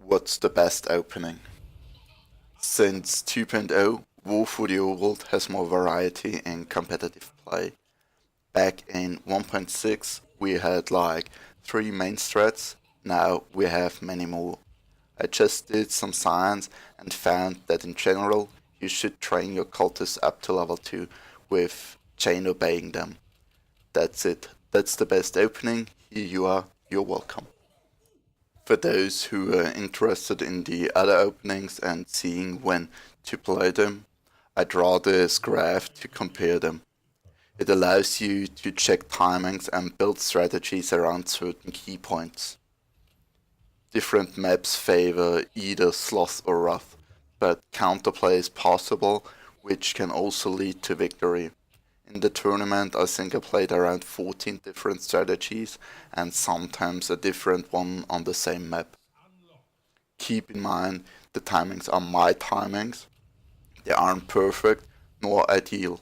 What's the best opening? Since 2.0, War for the Old has more variety in competitive play. Back in 1.6, we had like 3 main strats, now we have many more. I just did some science and found that in general, you should train your cultists up to level 2 with chain obeying them. That's it. That's the best opening. Here you are. You're welcome. For those who are interested in the other openings and seeing when to play them, I draw this graph to compare them. It allows you to check timings and build strategies around certain key points. Different maps favor either Sloth or Wrath, but counterplay is possible, which can also lead to victory. In the tournament, I think I played around 14 different strategies and sometimes a different one on the same map. Keep in mind, the timings are my timings. They aren't perfect nor ideal,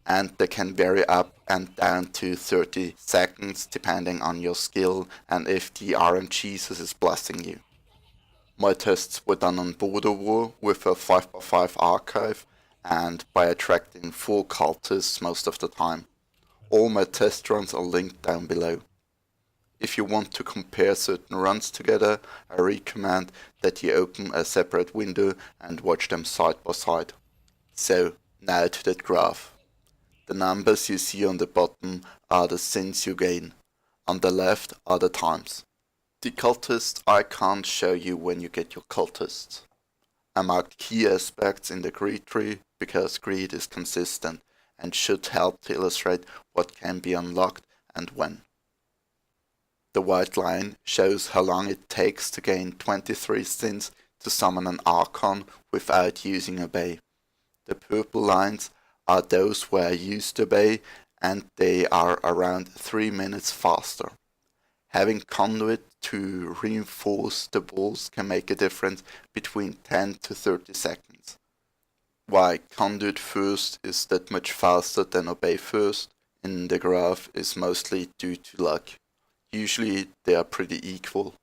and they can vary up and down to 30 seconds depending on your skill and if the RNG is blessing you. My tests were done on Border War with a 5x5 archive and by attracting 4 cultists most of the time. All my test runs are linked down below. If you want to compare certain runs together, I recommend that you open a separate window and watch them side by side. So, now to that graph. The numbers you see on the bottom are the sins you gain. On the left are the times. The cultist I can't show you when you get your cultists. I marked key aspects in the greed tree because greed is consistent and should help to illustrate what can be unlocked and when. The white line shows how long it takes to gain 23 sins to summon an Archon without using Obey. The purple lines are those where I used Obey and they are around 3 minutes faster. Having Conduit to reinforce the walls can make a difference between 10 to 30 seconds. Why Conduit first is that much faster than Obey first in the graph is mostly due to luck. Usually they are pretty equal.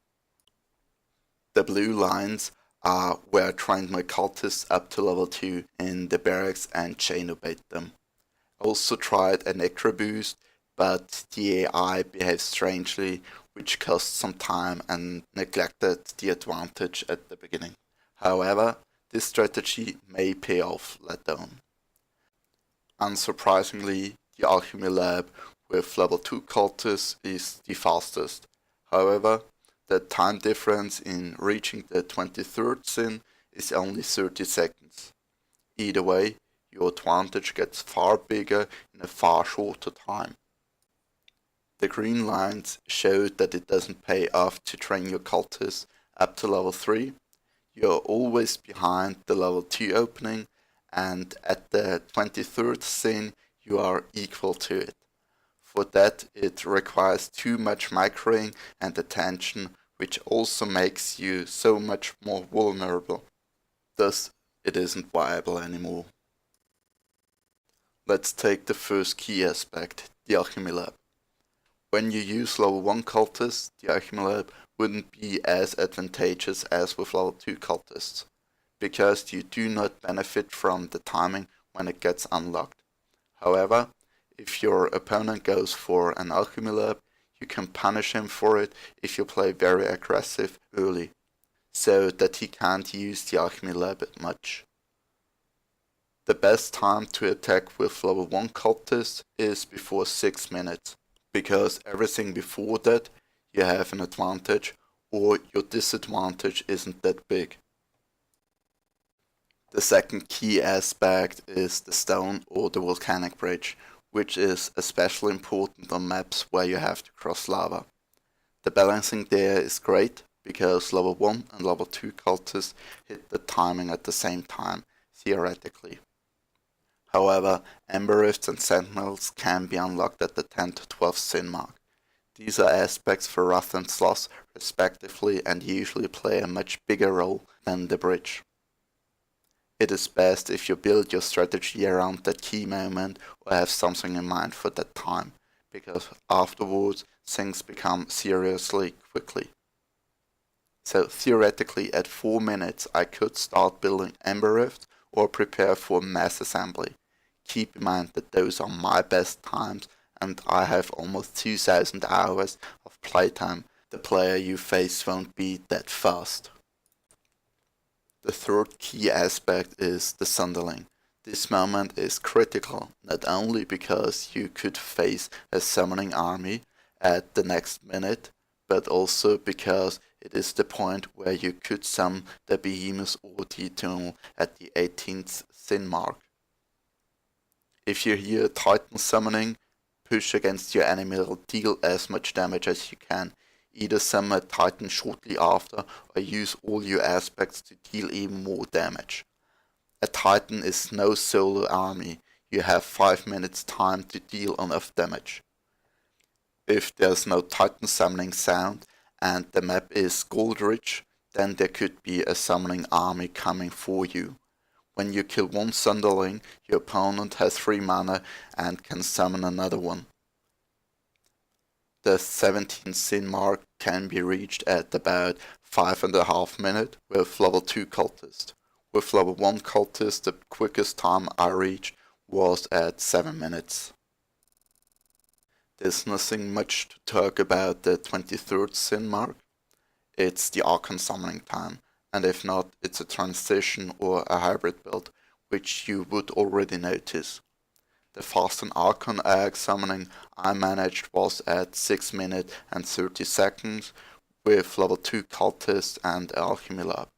The blue lines are where I trained my cultists up to level 2 in the barracks and chain obeyed them. I also tried an extra boost, but the AI behaved strangely, which cost some time and neglected the advantage at the beginning. However, this strategy may pay off later on. Unsurprisingly, the Alchemy Lab with level 2 cultists is the fastest. However, the time difference in reaching the 23rd sin is only 30 seconds. Either way, your advantage gets far bigger in a far shorter time. The green lines show that it doesn't pay off to train your cultists up to level 3. You're always behind the level 2 opening, and at the 23rd sin you are equal to it. For that it requires too much microing and attention, which also makes you so much more vulnerable. Thus, it isn't viable anymore. Let's take the first key aspect, the Alchemy Lab. When you use level 1 cultists, the Alchemy Lab wouldn't be as advantageous as with level 2 cultists, because you do not benefit from the timing when it gets unlocked. However, if your opponent goes for an Alchemy Lab, you can punish him for it if you play very aggressive early, so that he can't use the Alchemy Lab much. The best time to attack with level 1 cultists is before 6 minutes, because everything before that you have an advantage or your disadvantage isn't that big. The second key aspect is the stone or the volcanic bridge, which is especially important on maps where you have to cross lava. The balancing there is great because level 1 and level 2 cultists hit the timing at the same time, theoretically. However, Ember Rifts and Sentinels can be unlocked at the 10 to 12 sin mark. These are aspects for Wrath and Sloth respectively and usually play a much bigger role than the bridge. It is best if you build your strategy around that key moment or have something in mind for that time, because afterwards things become seriously quickly. So theoretically at 4 minutes I could start building Ember Rift or prepare for mass assembly. Keep in mind that those are my best times and I have almost 2000 hours of playtime. The player you face won't be that fast. The third key aspect is the Sunderling. This moment is critical, not only because you could face a summoning army at the next minute, but also because it is the point where you could summon the Behemoth or the Eternal at the 18th sin mark. If you hear Titan summoning, push against your enemy, deal as much damage as you can. Either summon a Titan shortly after or use all your aspects to deal even more damage. A Titan is no solo army, you have 5 minutes time to deal enough damage. If there's no Titan summoning sound and the map is gold rich, then there could be a summoning army coming for you. When you kill one Sunderling, your opponent has 3 mana and can summon another one. The 17th sin mark can be reached at about 5.5 minutes with level 2 cultist. With level 1 cultist, the quickest time I reached was at 7 minutes. There's nothing much to talk about the 23rd sin mark. It's the Archon summoning time, and if not, it's a transition or a hybrid build, which you would already notice. The fastest Archon AG summoning I managed was at 6 minutes and 30 seconds with level 2 cultist and alchemy lab.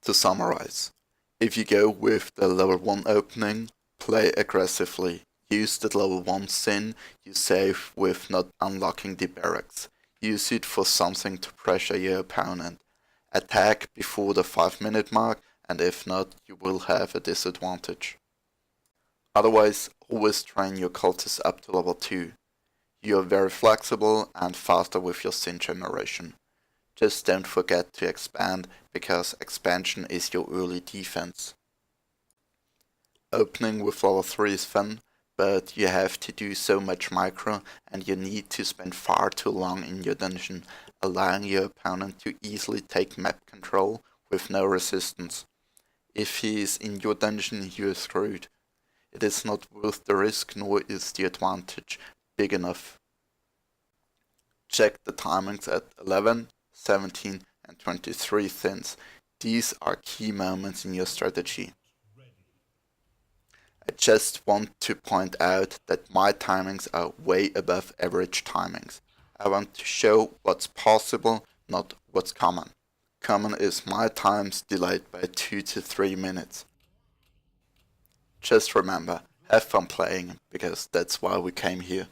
To summarize, if you go with the level 1 opening, play aggressively. Use the level 1 sin you save with not unlocking the barracks. Use it for something to pressure your opponent. Attack before the 5-minute mark, and if not, you will have a disadvantage. Otherwise, always train your cultists up to level 2. You are very flexible and faster with your sin generation. Just don't forget to expand, because expansion is your early defense. Opening with level 3 is fun, but you have to do so much micro and you need to spend far too long in your dungeon, allowing your opponent to easily take map control with no resistance. If he is in your dungeon, you are screwed. It is not worth the risk, nor is the advantage big enough. Check the timings at 11, 17 and 23 thins. These are key moments in your strategy. I just want to point out that my timings are way above average timings. I want to show what's possible, not what's common. Common is my times delayed by 2 to 3 minutes. Just remember, have fun playing, because that's why we came here.